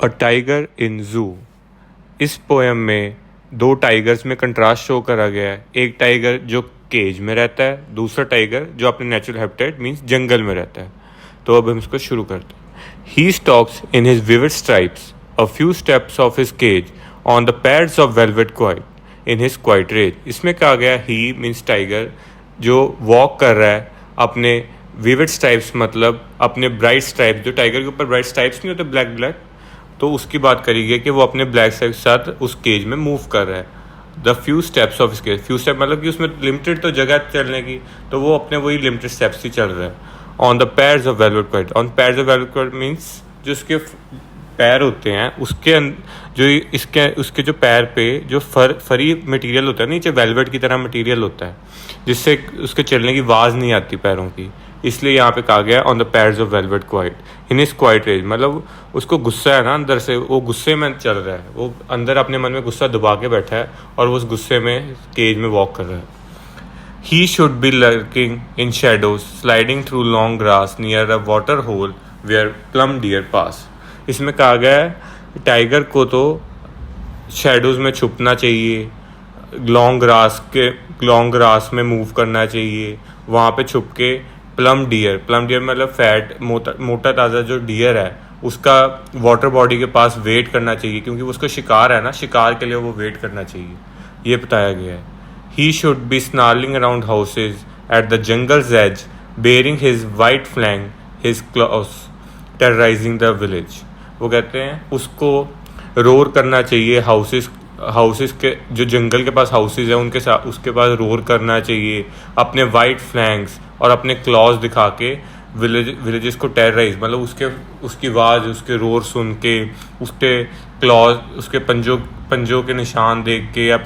A tiger in zoo. इस poem में दो टाइगर्स में कंट्रास्ट शो करा गया है। एक टाइगर जो केज में रहता है, दूसरा टाइगर जो अपने नेचुरल हैबिटेट मीन्स जंगल में रहता है। तो अब हम इसको शुरू करते हैं। He stalks in his vivid stripes a few steps of his cage on the pads of velvet quiet in his quiet rage. इसमें कहा गया ही मीन्स टाइगर जो वॉक कर रहा है अपने विविड स्ट्राइप्स मतलब अपने ब्राइट स्ट्राइप्स, जो टाइगर के ऊपर ब्राइट स्ट्राइप्स नहीं होते ब्लैक ब्लैक, तो उसकी बात करी गई कि वो अपने ब्लैक स्ट्राइप्स के साथ उस केज में मूव कर रहा है। The few steps of cage, few step मतलब कि उसमें लिमिटेड तो जगह चलने की, तो वो अपने वही लिमिटेड स्टेप्स ही चल रहा है। On the pads of velvet quite, on pads of velvet quite means जो उसके पैर होते हैं उसके जो इसके उसके जो पैर पे जो फरी मटेरियल होता है, नीचे वेलवेट की तरह मटेरियल होता है जिससे उसके चलने की आवाज़ नहीं आती पैरों की, इसलिए यहाँ पे कहा गया on the pads of velvet quiet in his quiet rage. मतलब उसको गुस्सा है ना अंदर से, वो गुस्से में चल रहा है, वो अंदर अपने मन में गुस्सा दबा के बैठा है और वो उस गुस्से में केज में वॉक कर रहा है। He should be lurking in shadows sliding through long grass near a water hole where plump deer pass. इसमें कहा गया है टाइगर को तो शेडोज में छुपना चाहिए, लॉन्ग ग्रास में मूव करना चाहिए, वहाँ पे छुप के प्लम डियर मतलब फैट मोटा ताज़ा जो डियर है उसका वाटर बॉडी के पास वेट करना चाहिए, क्योंकि वो उसका शिकार है ना, शिकार के लिए वो वेट करना चाहिए, ये बताया गया है। He should be snarling around houses at the jungle's edge baring his white fang his claws terrorising the village. वो कहते हैं उसको रोर करना चाहिए हाउसेस के, जो जंगल के पास हाउसेस है उनके साथ उसके पास रोर करना चाहिए अपने वाइट फ्लैंक्स और अपने क्लॉज दिखा के विलेजेस को टेरराइज, मतलब उसकी आवाज़ उसके रोर सुन के, उसके क्लॉज उसके पंजों के निशान देख के या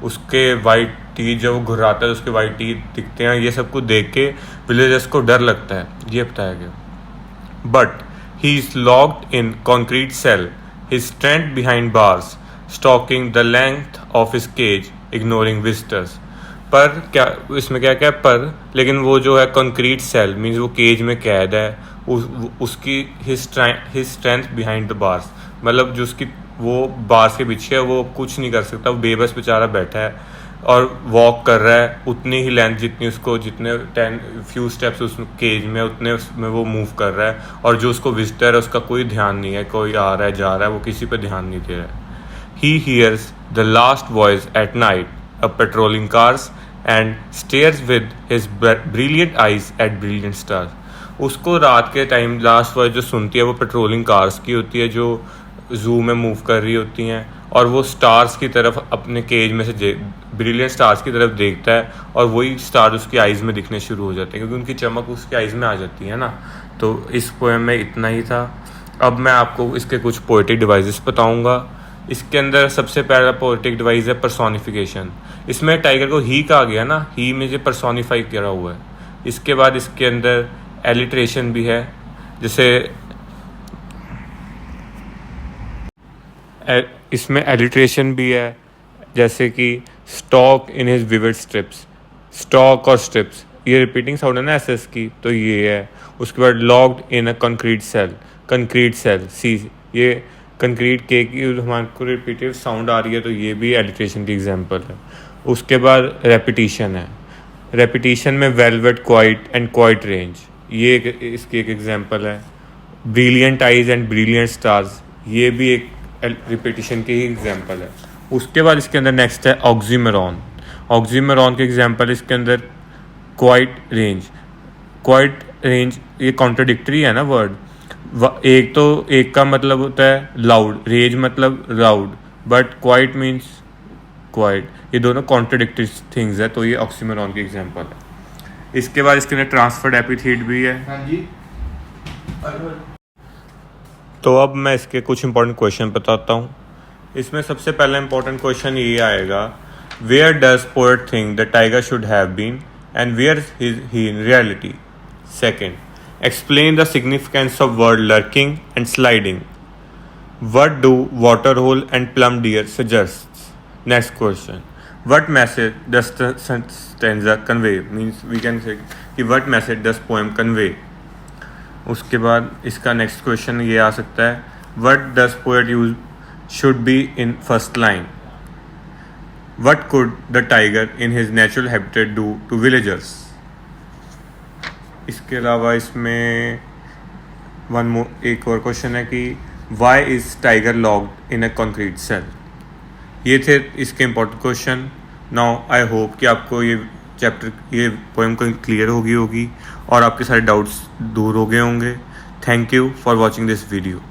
उसके वाइट टीथ जब वो घुराता है उसके वाइट टीथ दिखते हैं, ये सब कुछ देख के विलेजेस को डर लगता है, ये बताया गया। But he is locked in concrete cell, his strength behind bars stalking the length of his cage ignoring visitors. पर क्या इसमें क्या क्या पर, लेकिन वो जो है कंक्रीट सेल मीन्स वो केज में कैद है, उसकी his strength behind the bars, मतलब जो उसकी वो बार्स के पीछे है वो कुछ नहीं कर सकता, वो बेबस बेचारा बैठा है और वॉक कर रहा है उतनी ही लेंथ जितने 10 फ्यू स्टेप्स उस केज में उतने उसमें वो मूव कर रहा है, और जो उसको विजिटर है उसका कोई ध्यान नहीं है, कोई आ रहा है जा रहा है वो किसी पे ध्यान नहीं दे रहा है। He hears the last voice at night of patrolling cars and stares with his brilliant eyes at brilliant stars. उसको रात के टाइम लास्ट वॉइस जो सुनती है वो पेट्रोलिंग कार्स की होती है जो जू में मूव कर रही होती हैं, और वो स्टार्स की तरफ अपने केज में से ब्रिलियंट स्टार्स की तरफ देखता है और वही स्टार उसकी आइज़ में दिखने शुरू हो जाते हैं क्योंकि उनकी चमक उसकी आइज़ में आ जाती है ना। तो इस पोएम में इतना ही था। अब मैं आपको इसके कुछ पोएटिक डिवाइसेस बताऊँगा। इसके अंदर सबसे पहला पोएटिक डिवाइस है पर्सोनिफिकेशन। इसमें टाइगर को ही कहा गया ना, ही में जो पर्सोनिफाई करा हुआ है। इसके बाद इसके अंदर एलिट्रेशन भी है, जैसे इसमें एलिट्रेशन भी है जैसे कि stalk in his vivid stripes, stalk और स्ट्रिप्स ये रिपीटिंग साउंड है ना एसएस की, तो ये है। उसके बाद locked in a concrete cell see, ये कंक्रीट के की हमारे को रिपीटिव साउंड आ रही है तो ये भी एलिट्रेशन की एग्जांपल है। उसके बाद रेपिटिशन है, रेपिटिशन में velvet quiet and quite range ये इसकी एक एग्जांपल है। Brilliant eyes and brilliant stars ये भी एक रिपीटिशन की ही एग्जांपल है। उसके बाद इसके अंदर नेक्स्ट है ऑक्सीमोरॉन के एग्जांपल इसके अंदर क्वाइट रेंज ये कॉन्ट्राडिक्टरी है ना वर्ड, एक का मतलब होता है लाउड, रेंज मतलब loud, but quite means quite, ये दोनों कॉन्ट्राडिक्टरी थिंग्स है, तो ये ऑक्सीमोरॉन की एग्जांपल है। इसके बाद इसके अंदर ट्रांसफर्ड एपिथेट भी है। हाँ जी। तो अब मैं इसके कुछ इंपॉर्टेंट क्वेश्चन बताता हूँ। इसमें सबसे पहला इंपॉर्टेंट क्वेश्चन ये आएगा, where does poet think the tiger should have been and where he in reality. Second, explain the significance of word lurking and sliding. What do waterhole and plum deer suggests? Next question, what message does the stanza convey? Means we can say कि what message does poem convey. उसके बाद इसका next question ये आ सकता है, What does poet use should be in first line? What could the tiger in his natural habitat do to villagers? इसके अलावा इसमें एक और क्वेश्चन है कि why is tiger locked in a concrete cell. ये थे इसके important question. Now I hope कि आपको ये पोएम को क्लियर होगी और आपके सारे डाउट्स दूर हो गए होंगे। Thank you for watching this video.